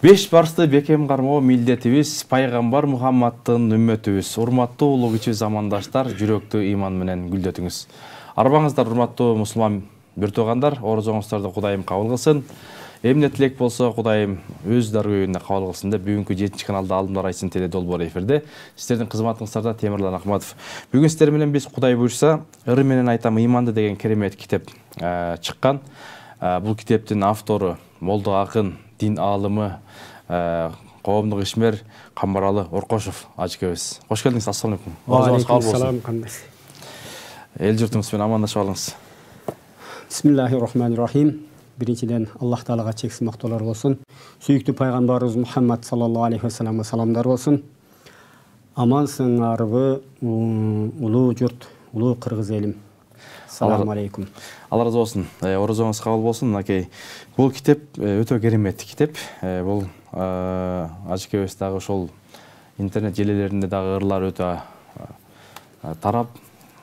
Беш барсты бекем кармоо милдетибиз, пайгамбар Мухаммадтын үммөтүбүз. Урматтуу улуу кичүү замандаштар, жүрөктүү иман менен гүлдөтүңүз. Арбаңыздар урматтуу мусулман биртугандар, орозоңуздарды Кудайым кабыл кылсын. Эмне тилек болсо Кудайым өз даргөйүнө кабыл кылсын деп бүгүнкү 7 каналда Алдымдар айтсын теле долбоор эфирде. Сиздердин кызматыңыздарда Темирлан Акматов. Бүгүн сиздер менен биз Кудай буйрса, ыры менен айтам иманды деген керемет китеп чыккан. Бул китептин автору Молдо акын, дин аалымы, коомдук ишмер Камбаралы Оркошов ажыкебиз. Кош келдиңиз. Ассалам алейкум. Алейкум кандай. Эл журтуңуз менен амандашып алыңыз. Бисмиллахир-рахманир-рахим. Биринчиден Аллах Таалага чексиз мактоолор болсун. Сүйүктүү пайгамбарыбыз Мухаммад саллаллаху алейхи ва салламга саламдар болсун. Амансыңарбы улуу журт, улуу кыргыз элим. Ассаламу алейкум. Алла разы болсун. Орозоңуз кабыл болсун, мынакей. Бул китеп өтө керемет китеп. Бул ажыкебиз дагы ошол интернет желелеринде дагы ырлар өтө тарап,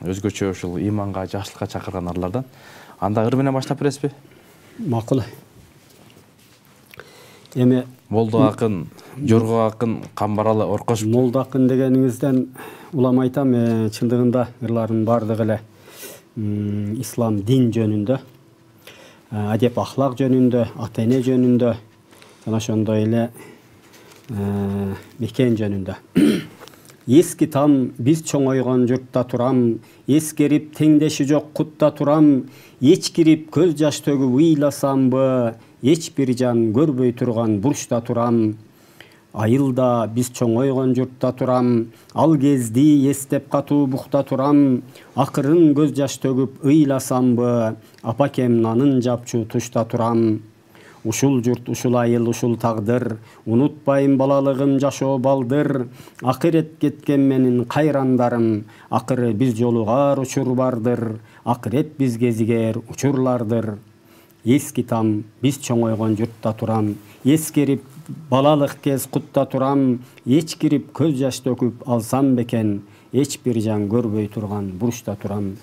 өзгөчө ушул иманга, жакшылыкка чакырган ырлардан. Анда ыр менен баштап бересизби? Макул. Эми Молдо акын, Жорго акын, Камбаралы Оркошов. Молдо акын дегениңизден улам айтам, чындыгында ырлардын бардыгы эле ислам дин жөнүндө, адеп ахлак жөнүндө, ата-эне жөнүндө, жана ошондой эле мекен жөнүндө. Эски там биз чоңойгон журтта турам, эскерип теңдеши жок кутта турам, эч кирип көз жаш төгүп ыйласамбы, эч бир жан көрбөй турган бурчта турам. Айылда биз чоңойгон журтта турам, ал кезди эстеп катуу букта турам, акырын көз жаш төгүп ыйласамбы, апакем нанын жапчу тушта турам. Ушул журт, ушул айыл, ушул тагдыр, унутпайм балалыгым жашоо балдыр, акырет кеткен менин кайрандарым, акыры биз жолугар учур бардыр, акырет биз кезигер учурлардыр. Эски там биз чоңойгон журтта турам, эскерип балалык кез кутта турам, эч кирип көз жаш төкүп алсам бекен, эч бир жан көрбөй турган бурчта турам.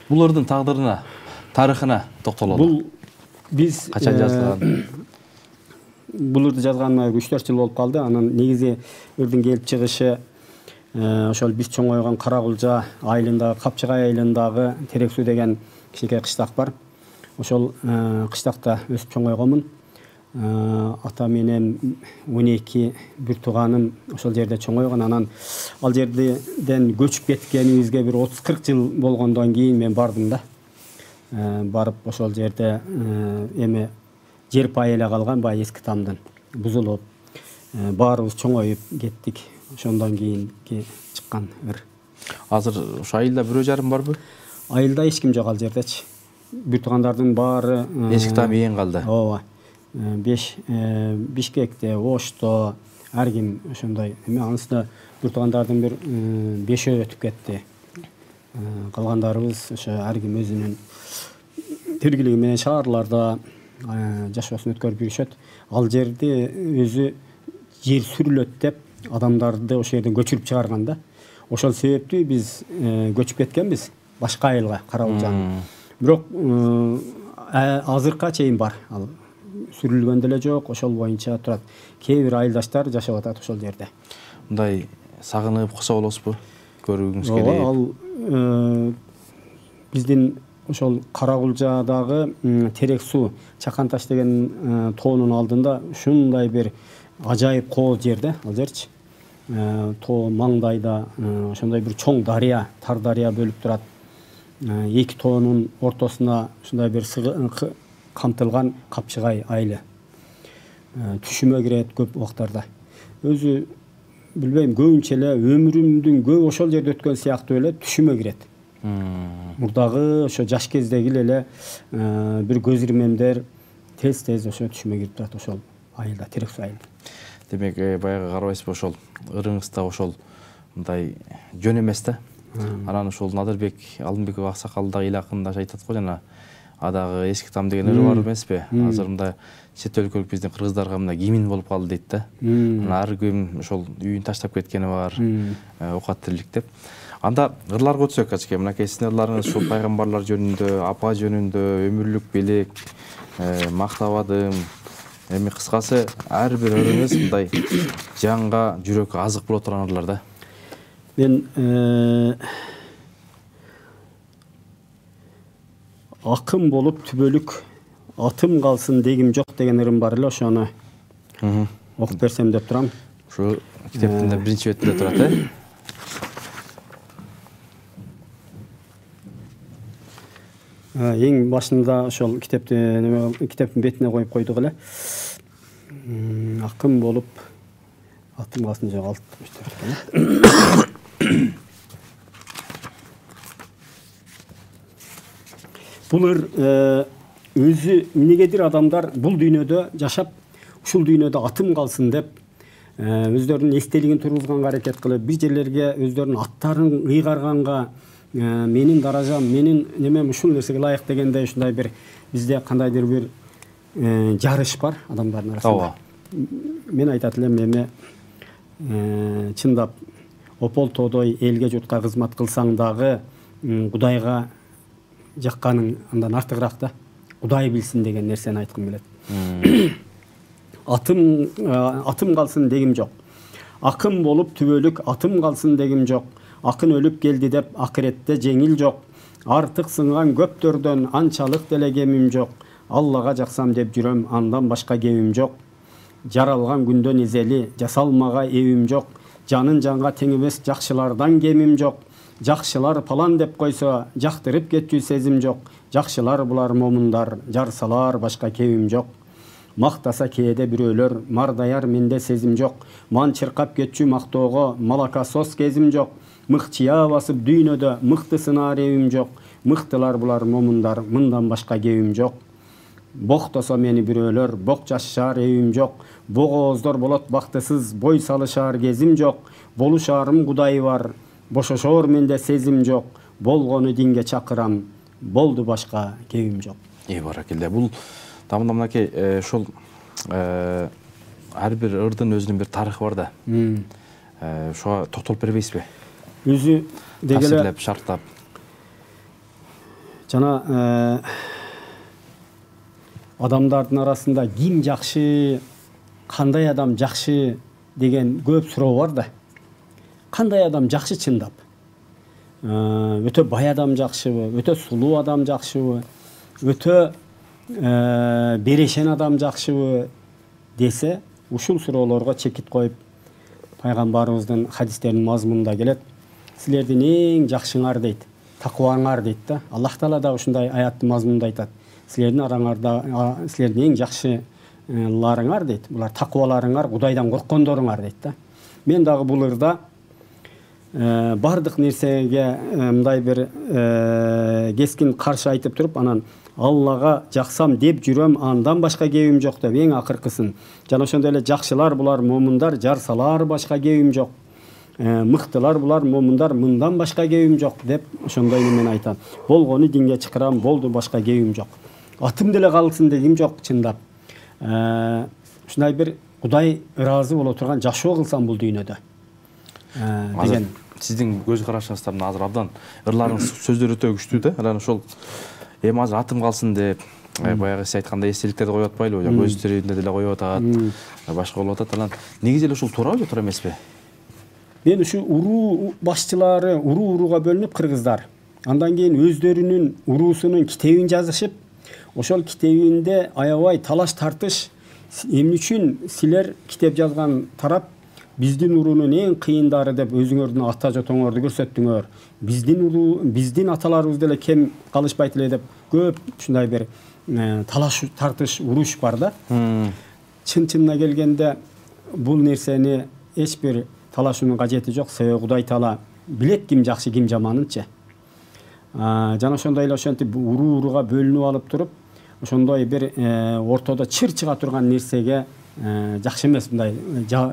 Бул ырдын тагдырына, тарыхына токтололу. Бул биз качан жазылган? Бул ырды жазганына 3-4 жыл болуп калды. Анын негизи ырдын келип чыгышы ошол биз чоңойгон Каракулжа айылындагы, Капчыгай айылындагы Терексүү деген кичинекей кыштак бар. Ошол кыштакта өсүп чоңойгонмун. Ата менен 12 бир тууганым ошол жерде чоңойгон. Анан ал жерден көчүп кеткенибизге бир 30-40 жыл болгондон кийин мен бардым да. Барып ошол жерде эми жер пай эле калган, бай эски тамдан бузулуп, баарыбыз чоңоюп кеттик. Ошондон кийинки чыккан ыр. Азыр ошо айылда бирөө жарым барбы? Айылда эч ким жок ал жердечи. Бир туугандардын баары эски там ийин калды. Ооба. Бишкекте, Ошто, ар ким ошондой. Эми анысында бир туугандардын бир 5-өө өтүп кетти. Калгандарыбыз ошо ар ким өзүнүн тиргилиги менен шаарларда жашоосун өткөрүп жүрүшөт. Ал жерди өзү жер сүрүлөт деп адамдарды ошол жерден көчүрүп чыгарган да. Ошол себептүү биз көчүп кеткенбиз башка айылга, Каракулжанын. Бирок азыркыга чейин бар. Ал сүрүлгөн деле жок, ошол боюнча турат. Кээ бир айылдаштар жашап атат ошол жерде. Мындай сагынып калса болосузбу? Көргүңүз келип. Ал биздин ошол Каракулжадагы Терексүү, Чаканташ деген тоонун алдында ушундай бир ажайып кооз жерде, ал жерчи. Тоо маңдайда ошондой бир чоң дарыя, тар дарыя бөлүп турат. Эки тоонун ортосуна ушундай бир камтылган Капчыгай айылы. Түшүмө кирет көп убактарда. Өзү билбейм, көбүнчө эле өмүрүмдүн көп ошол жерде өткөн сыяктуу эле түшүмө кирет. Мурдагы ошо жаш кездеги эле бир көз ирмемдер тез ошо түшүмө кирип турат ошол айылда, Терексүү айылы. Демек, баягы карабайсызбы, ошол ырыңызда ошол мындай жөн эмес да. Анан ошол Надырбек Алдымбеков аксакал дагы эл акында айтат го, жана адагы эски там деген ыры бар эмеспи? Азыр мындай чет өлкөлүк биздин кыргыздарга мына кимин болуп калды дейт да. Ар ким ошол үйүн таштап кеткени бар, оокат тирилик деп. Анда ырларга өтсөк, ачке, мынакей сиздин ырларыңыз ушул пайгамбарлар жөнүндө, апа жөнүндө, өмүрлүк белек, мактабадым, Эми кыскасы ар бир ырыңыз мындай жанга, жүрөккө азык боло турган ырлар да. Мен акым болуп түбөлүк атым калсын дегим жок деген ырым бар эле, ошону окуп берсем деп турам. Ушу китептин да биринчи бетинде турат, Эң башында ошол китептин бетине коюп койдук эле. Акым болуп атым калсын жок Бул өзү эмнегедир адамдар бул дүйнөдө жашап, ушул дүйнөдө атым калсын деп өздөрүнүн эстелигин тургузганга аракет кылып, бир жерлерге өздөрүнүн аттарын ыйгарганга, менин даражам, менин немем ушул нерсеге ылайык дегендей ушундай бир бизде кандайдыр бир жарыш бар адамдардын арасында. Мен айтат элем, эми чындап опол тоодой элге журтка кызмат кылсаң дагы Кудайга жакканың андан артыгыраак да. Кудай билсин деген нерсени айткым келет. Атым калсын дегим жок. Акым болуп түбөлүк атым калсын дегим жок. Акын өлүп келди деп акыретте жеңил жок. Артык сынган көптөрдөн анчалык деле кемим жок. Аллага жаксам деп жүрөм, андан башка кебим жок. Жаралган күндөн изели, жасалмага эбим жок. Жанын жанга тең эмес жакшылардан кемим жок. Жакшылар палан деп койсо, жактырып кетчү сезим жок. Жакшылар булар момундар, жарсалар башка кебим жок. Мактаса кээде бирөөлөр, мардаяр менде сезим жок. Ман чыркап кетчү мактоого, малакасос кезим жок. Мыкчыя басып дүйнөдө, мыкты сынаар эбим жок. Мыктылар булар момундар, мындан башка кебим жок. Боктосо мени бирөөлөр, бок жашар эбим жок. Богооздор болот бактысыз, бой салышар кезим жок. Болушарым Кудай бар, бошошор менде сезим жок. Болгону динге чакырам, болду башка кебим жок. Баракелде. Бул тамында мынакей ушул ар бир ырдын өзүнүн бир тарыхы бар да. Ошого токтолуп бербейсизби? Өзү дегеле тасирлеп, шарттап. Жана адамдардын арасында ким жакшы, кандай адам жакшы деген көп суроо бар да. Кандай адам жакшы чындап? Өтө бай адам жакшыбы, өтө сулуу адам жакшыбы, өтө берешен адам жакшыбы десе, ушул суроолорго чекит коюп, пайгамбарыбыздын хадистеринин мазмунунда келет. Силердин эң жакшыңар дейт, такубаңар дейт да. Аллах Таала да ушундай аяттын мазмунунда айтат. Силердин араңарда, силердин эң жакшыларыңар дейт. Булар такубаларыңар, Кудайдан корккондоруңар дейт да. Мен дагы бул ырда бардык нерсеге мындай бир кескин каршы айтып туруп, анан Аллага жаксам деп жүрөм, андан башка кебим жок деп эң акыркысын. Жана ошондой эле жакшылар булар момундар, жарсалар башка кебим жок. Мыктылар булар момундар, мындан башка кебим жок деп ошондой мен айтам. Болгону динге чакырам, болду башка кебим жок. Атым деле калсын дегим жок чындап. Ушундай бир Кудай ыраазы боло турган жашоо кылсам бул дүйнөдө. Деген сиздин көз карашыңыздан азыр абдан ырларыңыз сөздөр өтө күчтүү да. Анан ошол эми азыр атым калсын деп баягы сиз айткандай эстеликтерди коюп атпайлыбы? Же көз тирүүндө деле коюп атат, башка болуп атат. Анан негизи эле ушул туура же туура эмеспи? Мен ушу уруу башчылары урууга бөлүнүп кыргыздар. Андан кийин өздөрүнүн уруусунун китебин жазышып, ошол китебинде аябай талаш тартыш, эмне үчүн силер китеп жазган тарап биздин уруунун эң кыйындары деп өзүңөрдүн ата жотоңорду көрсөттүңөр. Биздин аталарыбыз деле кем калышпайт эле деп көп ушундай бир талаш тартыш, уруш бар да. Чын-чынына келгенде бул нерсени эч бир талашуунун кажети жок. Себеби Кудай Таала билет ким жакшы, ким жаманынчы. Жана ошондой эле ошентип урууга бөлүнүп алып туруп, ошондой бир ортодо чыр чыга турган нерсеге жакшы эмес. Мындай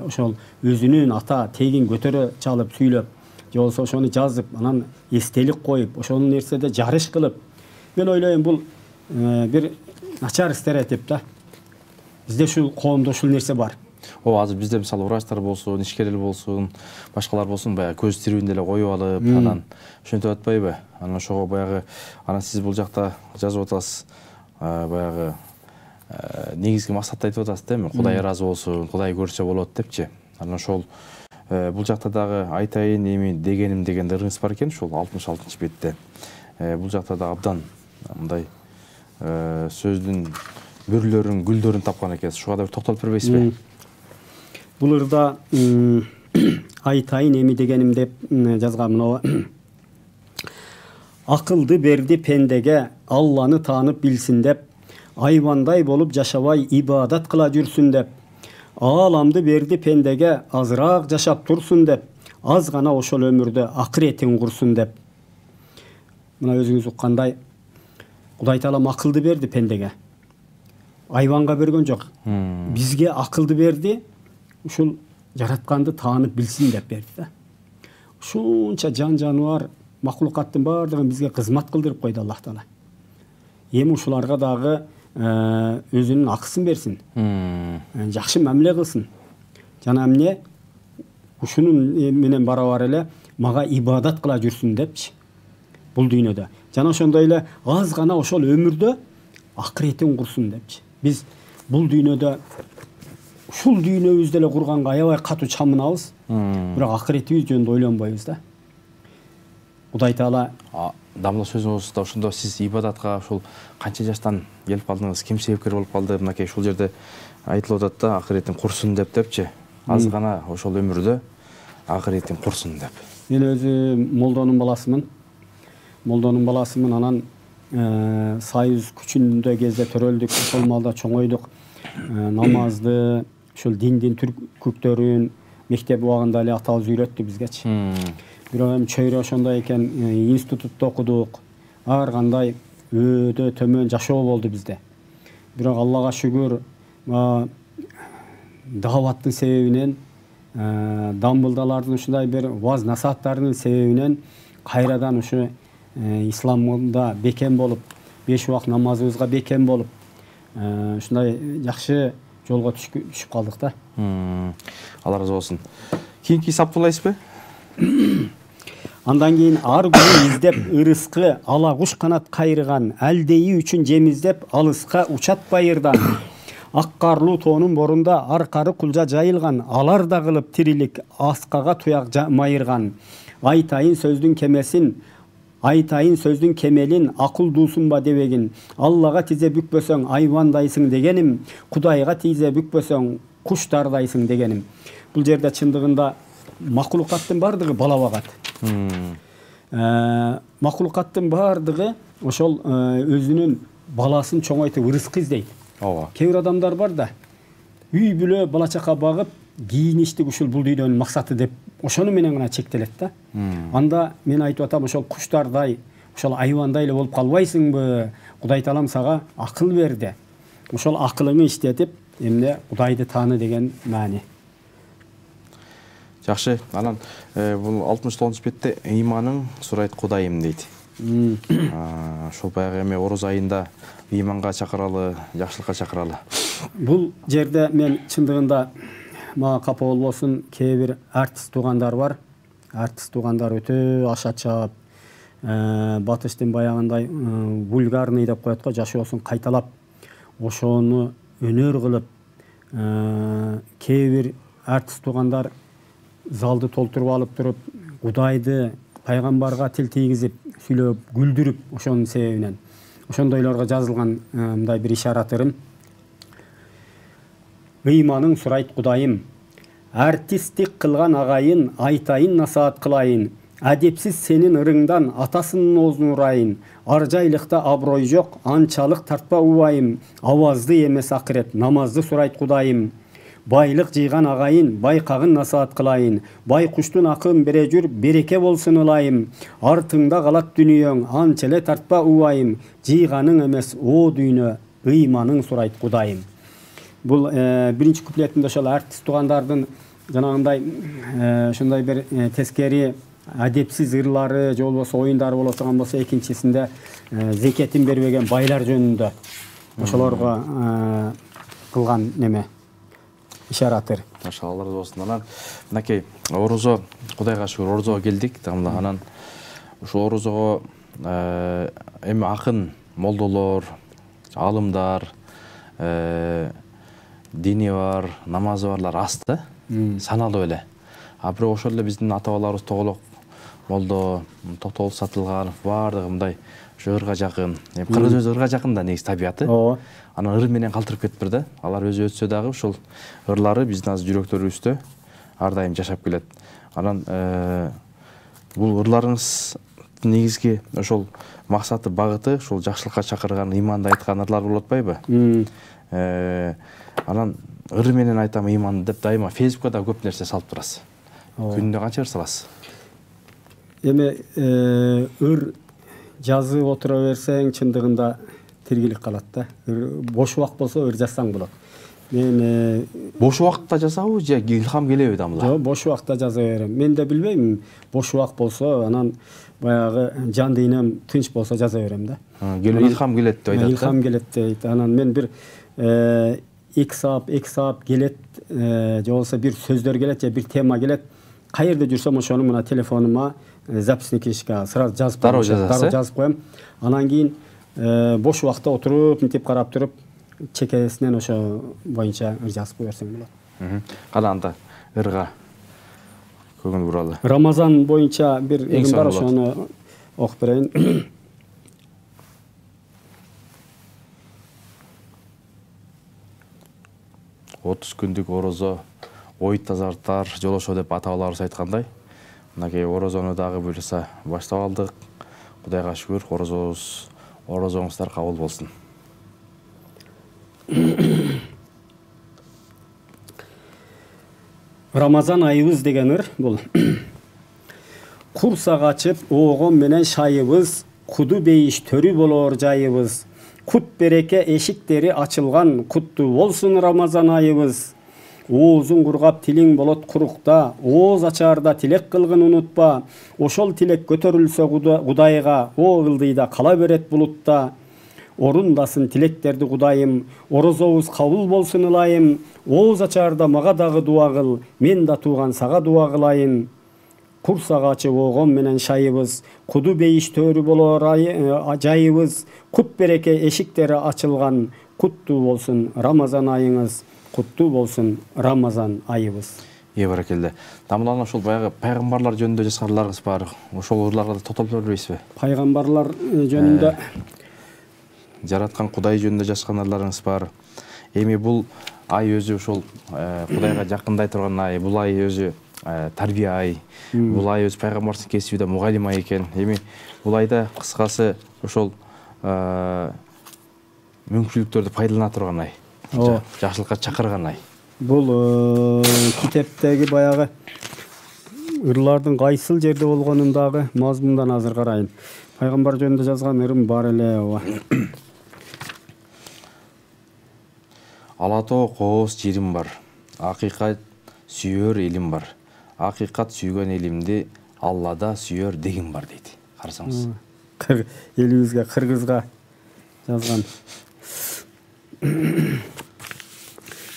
ошол өзүнүн ата тегин көтөрө чалып сүйлөп, же болбосо ошону жазып, анан эстелик коюп, ошол нерседе жарыш кылып, мен ойлойм бул бир начар стереотип да. Бизде ушул коомдо ушул нерсе бар. Азыр бизде мисалы врачтар болсун, ишкер эл болсун, башкалар болсун, баягы көз тирүүндө эле коюп алып, анан ошентип атпайбы? Анан ошого баягы анан сиз бул жакта жазып атасыз, баягы негизги максатты айтып атасыз да, эми Кудай ыраазы болсун, Кудай көрсө болот депчи. Анан ошол бул жакта дагы айтайын эми дегеним деген ырыңыз бар экен, ушул 66-бетте. Бул жакта да абдан мындай сөздүн бүрлөрүн, гүлдөрүн тапкан экенсиз. Шуга да бир токтолуп бербейсизби? Бул ырда айтайын эми дегеним деп жазган мына акылды берди пендеге, Алланы таанып билсин деп, айвандай болуп жашабай ибадат кыла жүрсүн деп, ааламды берди пендеге, азыраак жашап турсун деп, аз гана ошол өмүрдө акыретин курсун деп. Мына өзүңүз уккандай, Кудай Таалам акылды берди пендеге. Айванга берген жок. Бизге акылды берди, ушул жаратканды таанып билсин деп берди да. Ушунча жан жаныбар макулукаттын баардыгын бизге кызмат кылдырып койду Аллах Таала. Эми ушуларга дагы өзүнүн акысын берсин. Жакшы мамиле кылсын. Жана эмне ушунун менен барабар эле мага ибадат кыла жүрсүн депчи. Бул дүйнөдө. Жана ошондой эле аз гана ошол өмүрдө акыретин курсун депчи. Биз бул дүйнөдө ушул дүйнөбүздү эле курганга аябай катуу чамынабыз. Бирок акыретибиз жөнүндө ойлонбойбуз да. Кудай Таала дамла сөзүңүздө ошондо сиз ибадатка ушул канча жаштан келип калдыңыз, ким себепкер болуп калды? Мынакей ушул жерде айтылып атат да, акыретин курсун депчи. Аз гана ошол өмүрдө акыретин курсун деп. Мен өзү молдонун баласымын, анан Союз күчүндө кезде төрөлдүк, ошол маалда чоңойдук. Намазды, ушул диндин түркүктөрүн мектеп убагында эле атабыз үйрөттү бизгечи. Бирок эми чөйрө ошондой экен, институтта окудук. Ар кандай өйдө төмөн жашоо болду бизде. Бирок Аллага шүгүр, дааваттын себебинен, дамбылдалардын ушундай бир ваз насааттарынын себебинен кайрадан ушу исламда бекем болуп, 5 убак намазыбызга бекем болуп, ушундай жакшы жолго түшүп калдык да. Алла разы болсун. Кийинки саптуулайсызбы? Андан кийин ар күнү издеп ырыскы ала куш канат кайрыган, алдейи үчүн жем издеп алыска учат байырдан. Ак карлуу тоонун борунда аркары кулжа жайылган, алар да кылып тирилик аскага туяк майырган. Айтайын сөздүн кемелин, акылдуусунба дебегин. Аллага тизе бүкпөсөң айвандайсың дегеним, Кудайга тизе бүкпөсөң куштардайсың дегеним. Бул жерде чындыгында макулукаттын бардыгы бала багат. Макулукаттын бардыгы ошол өзүнүн баласын чоңойтуп ырыскы издейт. Кээ бир адамдар бар да, үй бүлө бала чака багып, кийиништик ушул бул дүйнөнүн максаты деп ошону менен гана чектелет да. Анда мен айтып атам, ошол куштардай, ошол айвандай эле болуп калбайсыңбы? Кудай Таалам сага акыл берди. Ошол акылыңы иштетип, эмне Кудайды тааны деген маани. Жакшы. Анан бул 69-бетте ыйманың сурайт Кудайым дейт. Ошол баягы эми Ороз айында ыйманга чакыралы, жакшылыкка чакыралы. Бул жерде мен чындыгында мага капа болбосун, кээ бир артист туугандар бар. Артист туугандар өтө ашачап, батыштын баягындай вульгарный деп коет го, жашоосун кайталап, ошону өнөр кылып, кээ бир артист туугандар залды толтуруп алып туруп, Кудайды, пайгамбарга тил тийгизип, сүйлөп, күлдүрүп, ошонун себебинен. Ошондойлорго жазылган мындай бир ишарат ырым. Ыйманың сурайт Кудайым, артисттик кылган агайын, айтайын насаат кылайын, адепсиз сенин ырыңдан атасынын оозун урайын, ар жайлыкта аброй жок, анчалык тартпа убайым, авазды эмес акырет, намазды сурайт Кудайым. Байлык жыйган агайын, байкагын насаат кылайын, байкуштун акын бере жүр, береке болсун ылайым, артыңда калат дүнүйөң, анчеле тартпа убайым, жыйганың эмес о дүйнө, ыйманың сурайт Кудайым. Бул биринчи куплетинде ошол артист туугандардын жанагындай ошондой бир тескери адепсиз ырлары же болбосо оюндары боло турган болсо, экинчисинде зекетин бербеген байлар жөнүндө ошолорго кылган неме ишаратыр. Машалла болсун. Анан мынакей орозо, Кудайга шүгүр орозого келдик. Анан ушул орозого эми акын молдолор, алымдар, дини бар, намазы барлар аз да, саналып эле. А бирок ошол эле биздин ата бабаларыбыз Тоголок молдо, Токтогул Сатылганов баардыгы мындай ырга жакын. Кыргыз өзү ырга жакын да негизи табияты. Анан ыр менен калтырып кетиптир да. Алар өзү өтсө дагы ушул ырлары биздин азыр жүрөктөрүбүздө ар дайым жашап келет. Анан бул ырларыңыз негизги ошол максаты, багыты ушул жакшылыкка чакырган, ыйманды айткан ырлар болуп атпайбы? Анан ыр менен айтам ыйманды деп дайыма Фейсбукка да көп нерсе салып турасыз. Күнүнө канча ыр саласыз? Эми ыр жазып отура берсең чындыгында тиргилик калат да. Бош убак болсо ыр жазсаң болот. Мен бош убакытта жазабы же илхам келеби дамыла? Жок, бош убакытта жаза берем. Мен да билбейм. Бош убак болсо анан баягы жан дүйнөм тынч болсо жаза берем да. Илхам келет деп айтат. Илхам келет дейт. Анан мен бир 2 саат келет, же болбосо бир сөздөр келет, же бир тема келет. Каерде жүрсөм ошону мына телефонума записный книжкага сразу жазып коем. Анан кийин бош убакта отуруп, мынтип карап туруп, чекесинен ошо боюнча ыр жазып берсең болот. Кана анда ырга көңүл буралы. Рамазан боюнча бир ырым бар, ошону окуп берейин. Отуз күндүк орозо ой тазартар жолошо деп ата бабаларыбыз айткандай, мынакей орозону дагы буюрса баштап алдык. Кудайга шүгүр, орозоңуздар кабыл болсун. Рамазан айыбыз деген ыр бул. Курсак ачып оогон менен шайыбыз, куду бейиш төрү болор жайыбыз. Кут береке эшиктери ачылган, куттуу болсун Рамазан айыбыз. Оозуң кургап тилиң болот курукта, ооз ачаарда тилек кылгын унутпа. Ошол тилек көтөрүлсө Кудайга, о ылдыйда кала берет булутта. Орундасын тилектерди Кудайым, орозобуз кабыл болсун ылайым. Ооз ачаарда мага дагы дуа кыл, мен да тууган сага дуа кылайын. Курсак ачып оогон менен шайыбыз, куду бейиш төрү болор жайыбыз. Кут береке эшиктери ачылган, куттуу болсун Рамазан айыңыз. Куттуу болсун Рамазан айыбыз. Баракелде. Тамылан ошол баягы пайгамбарлар жөнүндө жазганларыңыз бар. Ошол ырларга да тотолуп бербейсизби? Пайгамбарлар жөнүндө жараткан Кудай жөнүндө жазган ырларыңыз бар. Эми бул ай өзү ошол Кудайга жакындай турган ай, бул ай өзү тарбия ай, бул ай өзү пайгамбардын кесибиде мугалим ай экен. Эми бул айда кыскасы ошол мүмкүнчүлүктөрдү пайдалана турган ай. Жакшылыкка чакырган ай. Бул китептеги баягы ырлардын кайсыл жерде болгонун дагы мазмундан азыр карайын. Пайгамбар жөнүндө жазган ырым бар эле. Алатоо кооз жирим бар. Акыйкат сүйөр элим бар. Акыйкат сүйгөн элимди Аллада сүйөр дегим бар дейт. Карасаңыз. Элибизге, кыргызга жазган.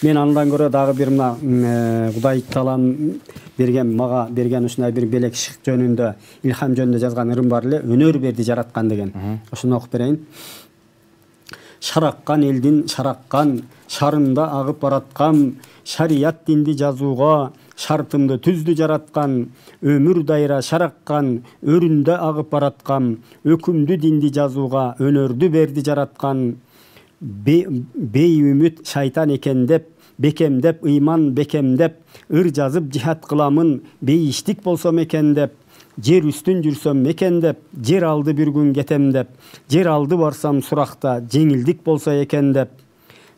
Мен андан көрө дагы бир мына Кудай Таалам мага берген ушундай бир белек шык жөнүндө, илхам жөнүндө жазган ырым бар эле. Өнөр берди жараткан деген. Ошону окуп берейин. Шараккан элдин шараккан, шарында агып бараткан, шарият динди жазууга шартымды түздү жараткан, өмүр дайра шараккан, өрүндө агып бараткан, өкүмдү динди жазууга өнөрдү берди жараткан. Бей үмүт шайтан экен деп, бекемдеп ыйман бекемдеп, ыр жазып жихад кыламын, бейиштик болсом экен деп, жер үстүн жүрсөм экен деп, жер алды бир күн кетем деп, жер алды барсам суракта жеңилдик болсо экен деп.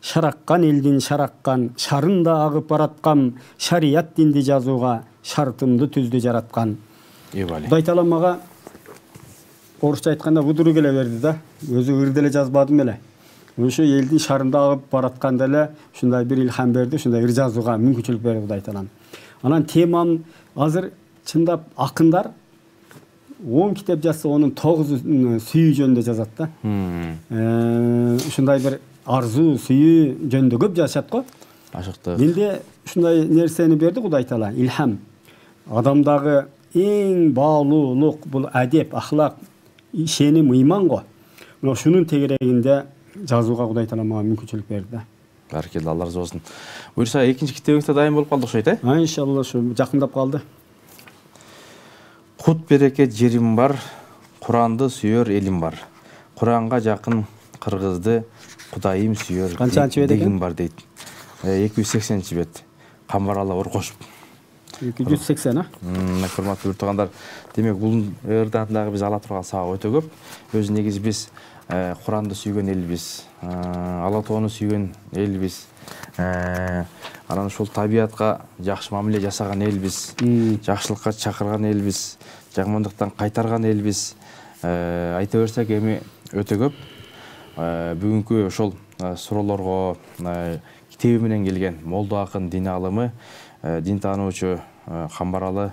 Шараккан элдин шараккан, шарында агып бараткан, шарият динди жазууга шартымды түздү жараткан. Кудай Таалам мага орусча айтканда вудуру келе берди да. Өзү ыр деле жазбадым эле. Ошо элдин шарында агып бараткан деле ушундай бир илхам берди, ушундай ыр жазууга мүмкүнчүлүк берди Кудай Таалам. Анан темам азыр чындап акындар 10 китеп жазса, онун 9 сүйүү жөнүндө жазат да. Ушундай бир арзуу, сүйүү жөнүндө көп жазышат го. Ашыктык. Менде ушундай нерсени берди Кудай Таала, илхам. Адамдагы эң баалуулук бул адеп, ахлак, ишеним, ыйман го. Мына ушунун тегерегинде жазууга Кудай таала мага мүмкүнчүлүк берди да. Баракелла, Алла разы болсун. Буюрса экинчи китебиңиз да дайым болуп калды окшойт, э? Иншалла ушу жакындап калды. Кут берекет жерим бар, Куранды сүйөр элим бар. Куранга жакын кыргызды Кудайым сүйөр дегим бар дейт. 280 бет. Камбаралы Оркошев. 280, а? Урматтуу көрүп демек бул ырдатындагы биз ала турган сабак өтө көп. Өзү негизи биз Куранды сүйгөн элбиз, Алла Тоону сүйгөн элбиз. Анан ушул табиятка жакшы мамиле жасаган элбиз, жакшылыкка чакырган элбиз, жамандыктан кайтарган элбиз. Айта берсек эми өтө көп. Бүгүнкү ошол суроолорго китеби менен келген молдо акын дин алымы, дин таануучу Камбаралы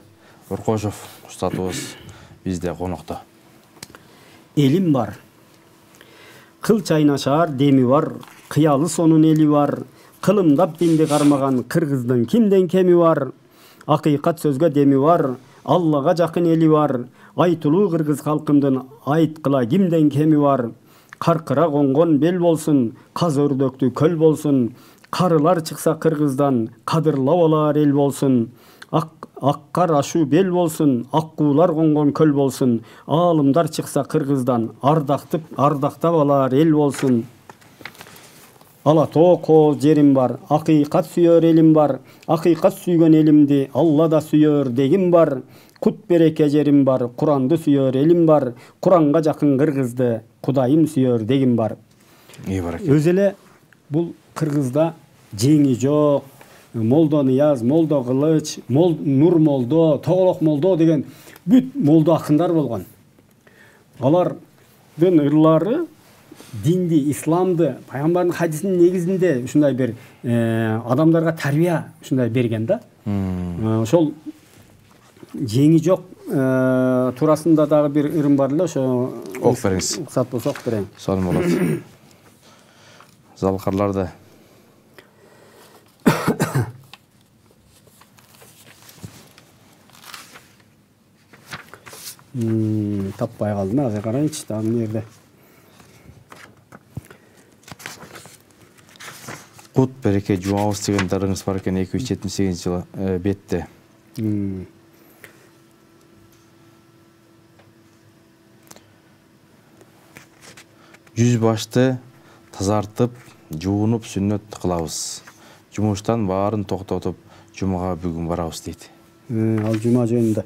Оркошев устатыбыз бизде конокто. Элим бар. Кыл чайнашаар деми бар, кыялы сонун эли бар. Кылымдап динди кармаган кыргыздын кимден кеми бар. Акыйкат сөзгө деми бар, Аллага жакын эли бар. Айтылуу кыргыз калкымдын айткыла кимден кеми бар. Каркыра конгон бел болсун, каз өрдөктү көл болсун. Карылар чыкса кыргыздан, кадырлап алар эл болсун. Аккар ашу бел болсун, аккуулар конгон көл болсун. Аалымдар чыкса кыргыздан, ардактап алар эл болсун. Ала тоо кооз жерим бар, акыйкат сүйөр элим бар. Акыйкат сүйгөн элимди Алла да сүйөр дегим бар. Кут береке жерим бар, Куранды сүйөр элим бар. Куранга жакын кыргызды Кудайым сүйөр дегим бар. Өзү эле бул кыргызда жеңи жок, Молдо Нияз, Молдо Кылыч, Нур Молдо, Тоголок Молдо деген бүт молдо акындар болгон. Алардын ырлары динди, исламды, пайгамбардын хадисинин негизинде ушундай бир адамдарга тарбия ушундай берген да. Ошол жеңи жок туурасында дагы бир ырым бар эле, ошо ок бериңиз. Уруксат болсо ок берейин. Сонун болот. Залкарларды таппай калдым, азыр карайынчы дагы мына жерде. Кут береке жумабыз деген дарыңыз бар экен 278 жылы бетте. Жүз башты тазартып, жуунуп сүннөт кылабыз. Жумуштан баарын токтотуп, жумага бүгүн барабыз дейт. Ал жума жөнүндө.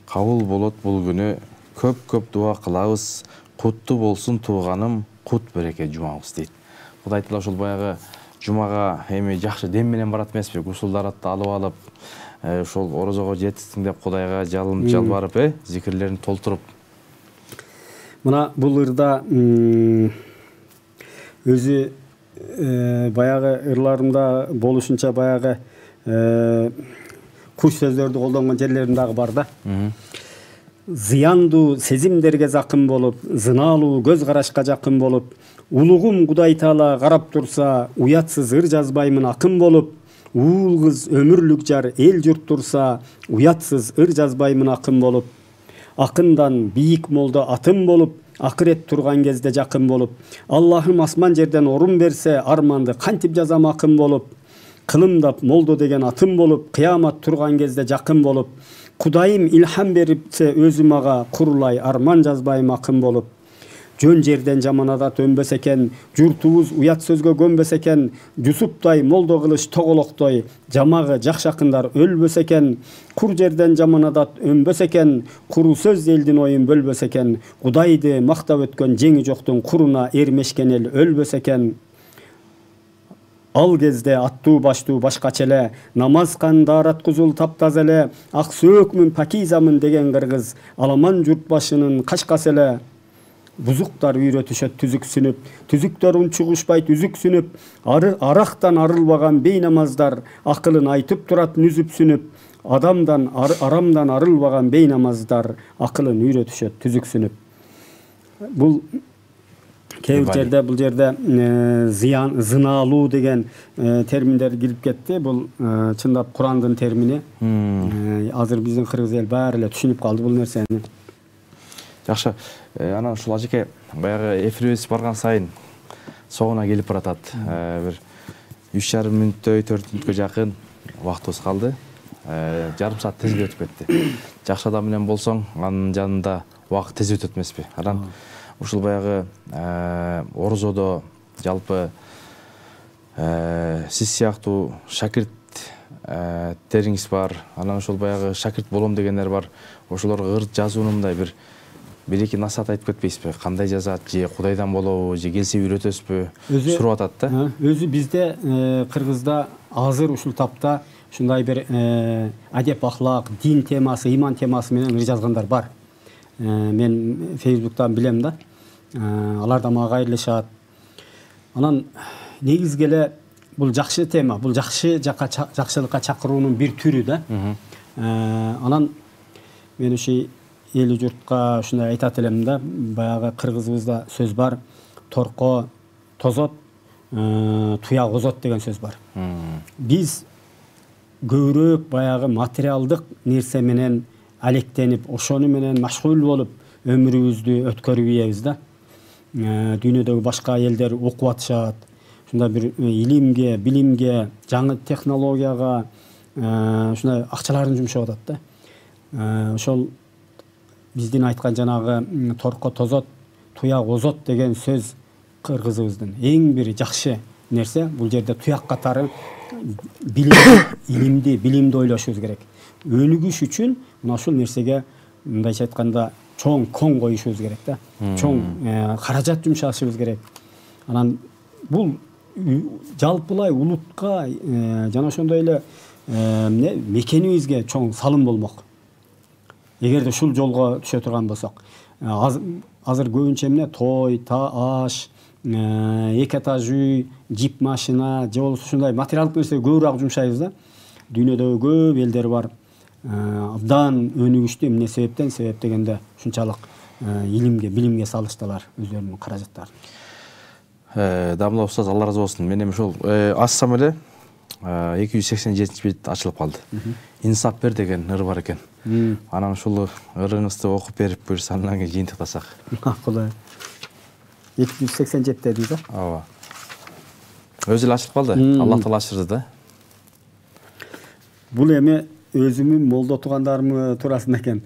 Кабыл болот бул күнү, көп дуа кылабыз. Куттуу болсун тууганым, кут береке жумабыз дейт. Кудай таала ошол баягы жумага эми жакшы дем менен барат эмеспи? Гусулдаратты алып алып, ошол орозого жетиктин деп Кудайга жалбарып, зикирлерин толтуруп. Мына бул ырда өзү баягы ырларымда болушунча баягы куш сөздөрдү колдонгон жерлерим дагы бар да. Зыяндуу сезимдерге закын болуп, зыналуу көз карашка жакын болуп, улугум Кудай таала карап турса, уятсыз ыр жазбаймын акын болуп, уул кыз өмүрлүк жар эл журт турса, уятсыз ыр жазбаймын акын болуп, акындан бийик молдо атым болуп, акырет турган кезде жакын болуп, Аллахым асман жерден орун берсе, арманды кантип жазам акын болуп, кылымдап молдо деген атым болуп, кыямат турган кезде жакын болуп, Кудайым илхам берипсе өзү мага, курулай арман жазбайм акын болуп, жөн жерден жаман адат өнбөс экен, журтубуз уят сөзгө көнбөс экен, Жусуптай молдо кылыч тоголоктой, жамагы жакшы акындар өлбөс экен, кур жерден жаман адат өнбөс экен, куру сөз элдин оюн бөлбөс экен, Кудайды мактап өткөн жеңи жоктун куруна эрмешкен эл өлбөс экен. Ал кезде аттуу баштуу башкача эле, намаз кандарат кузул таптаз эле, ак сөөкмүн пакизамын деген кыргыз, аламан журт башынын кашкасы эле. Бузуктар үйрөтүшөт түзүксүнүп, түзүктөр унчугушпайт үзүксүнүп, арактан арылбаган бейнамаздар акылын айтып турат нүзүпсүнүп, арамдан арылбаган бейнамаздар акылын үйрөтүшөт түзүксүнүп. Бул кээ бир жерде бул жерде зыналуу деген терминдер кирип кетти. Бул чындап Курандын термини. Азыр биздин кыргыз эл баары эле түшүнүп калды бул нерсени. Жакшы. Анан ушул ажеке баягы эфирибиз барган сайын соңуна келип баратат. Бир 3,5 мүнөттөй 4 мүнөткө жакын убактыбыз калды. Жарым саат тез өтүп кетти. Жакшы адам менен болсоң, анын жанында убакыт тез өтөт эмеспи? Анан ушул баягы орозодо жалпы сиз сыяктуу шакирттериңиз бар. Анан ошол баягы шакирт болом дегендер бар. Ошолорго ырт жазуунун мындай бир-эки насаат айтып кетпейсизби? Кандай жазат, же Кудайдан болобу, же келсе үйрөтөсүзбү? Сурап атат да. Өзү бизде Кыргызда азыр ушул тапта ушундай бир адеп ахлак, дин темасы, иман темасы менен ыр жазгандар бар. Мен Facebooktан билем да. Алар да мага кайрылышат. Анан негизги эле бул жакшы тема, бул жакшы жакка жакшылыкка чакыруунун бир түрү да. Анан мен уши эл журтка ушундай айтат элем да, баягы кыргызыбызда сөз бар, торко тозот, туяк озот деген сөз бар. Биз көбүрөөк баягы материалдык нерсе менен алектенип, ошону менен машгул болуп өмүрүбүздү өткөрүп ийебиз да. Дүйнөдөгү башка элдер окуп атышат, ушундай бир илимге, билимге, жаңы технологияга ушундай акчаларын жумшап атат да. Ошол биздин айткан жанагы торко тозот, туяк озот деген сөз кыргызыбыздын эң бир жакшы нерсе. Бул жерде туяк катары билимди ойлошубуз керек. Өнүгүш үчүн мына ушул нерсеге мындайча айтканда чоң кон коюшубуз керек да. Чоң каражат жумшашыбыз керек. Анан бул жалпылай улутка жана ошондой эле мекенибизге чоң салым болмок. Эгерде ушул жолго түшө турган болсок, азыр көбүнчө эмне той, аш, эки этаж үй, жип машина, же болбосо ушундай материалдык нерсеге көбүрөөк жумшайбыз да. Дүйнөдөгү көп элдер бар. Абдан өнүгүштүү эмне себептен? Себеп дегенде ушунчалык илимге, билимге салыштылар өздөрүнүн каражаттарын. Дамла устаз, Алла разы болсун. Мен эми ушул ассам эле 287 ачылып калды. Инсап бер деген ыр бар экен. Анан ушул ырыңызды окуп берип буюрса, андан кийин жыйынтыктасак. Кудай. 287 дедиңиз да? Ооба. Өзү эле ачылып калды. Алла таала ачырды да. Бул эми өзүмүн молдо туугандарымы туурасында экен.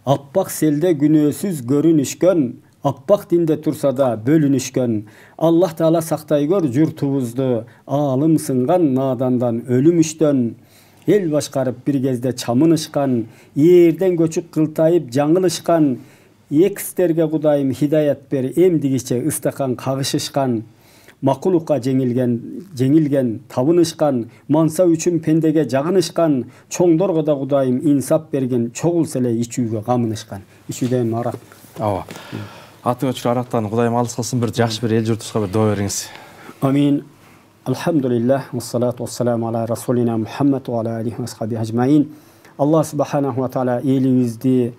Аппак селде күнөөсүз көрүнүшкөн, аппак динде турса да бөлүнүшкөн. Аллах таала сактай көр журтубузду, аалым сынган надандан өлүмүштөн. Эл башкарып бир кезде чамынышкан, эрден көчүп кылтайып жаңылышкан. Экстерге Кудайым хидаят бер, эмдигиче ыстакан кагышышкан. Макулукка жеңилген, табынышкан, мансап үчүн пендеге жагынышкан. Чоңдорго да Кудайым инсап берген, чогулса эле ичүүгө камынышкан. Ичүүдөн арак. Ооба. Атын өчүр арактан Кудайым алыс кылсын, бир жакшы бир эл журтубузга бир доо бериңиз. Амин. Алхамдулиллах, вассалату вассаламу ала расулина Мухаммад ва аля алихи ва асхабихи ажмаин. Аллах субханаху ва таала элибизди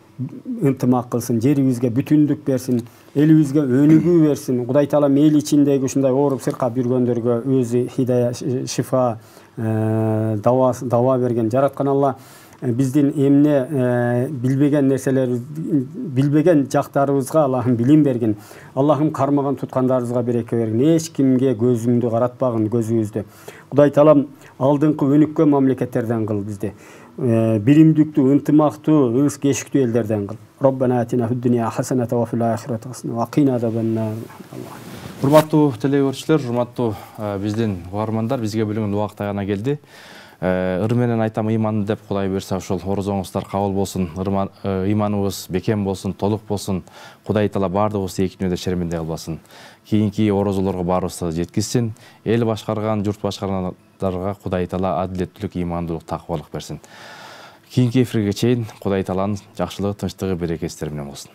ынтымак кылсын, жерибизге бүтүндүк берсин, элибизге өнүгүү берсин. Кудай таала эл ичиндеги ушундай ооруп сыркап жүргөндөргө өзү хидая, шифа, дава берген. Жараткан Алла биздин эмне билбеген нерселер, билбеген жактарыбызга Аллахым билим берген. Аллахым кармаган туткандарыбызга береке берген. Эч кимге көзүңдү каратпагын, көзүбүздү. Кудай таалам алдыңкы өнүккөн мамлекеттерден кыл бизди. Биримдиктүү, ынтымактуу, ыз кешиктүү элдерден кыл. Роббана атина фид-дунья хасаната ва фил ахирати хасана ва кина азабан-нар. Урматтуу телегөрүүчүлөр, урматтуу биздин угармандар, бизге бөлүнгөн убакыт аягына келди. Ыр менен айтам ыйман деп, Кудай берсе ошол орозоңуздар кабыл болсун, ыйманыбыз бекем болсун, толук болсун. Кудай таала баардыгыбызды эки дүйнөдө шеримдей кылбасын. Кийинки орозолорго баарыбызды жеткизсин. Эл башкарган, журт башкаргандарга Кудай таала адилеттүүлүк, ыймандуулук, такыбалык берсин. Кийинки эфирге чейин Кудай тааланын жакшылыгы, тынчтыгы, берекеси менен болсун.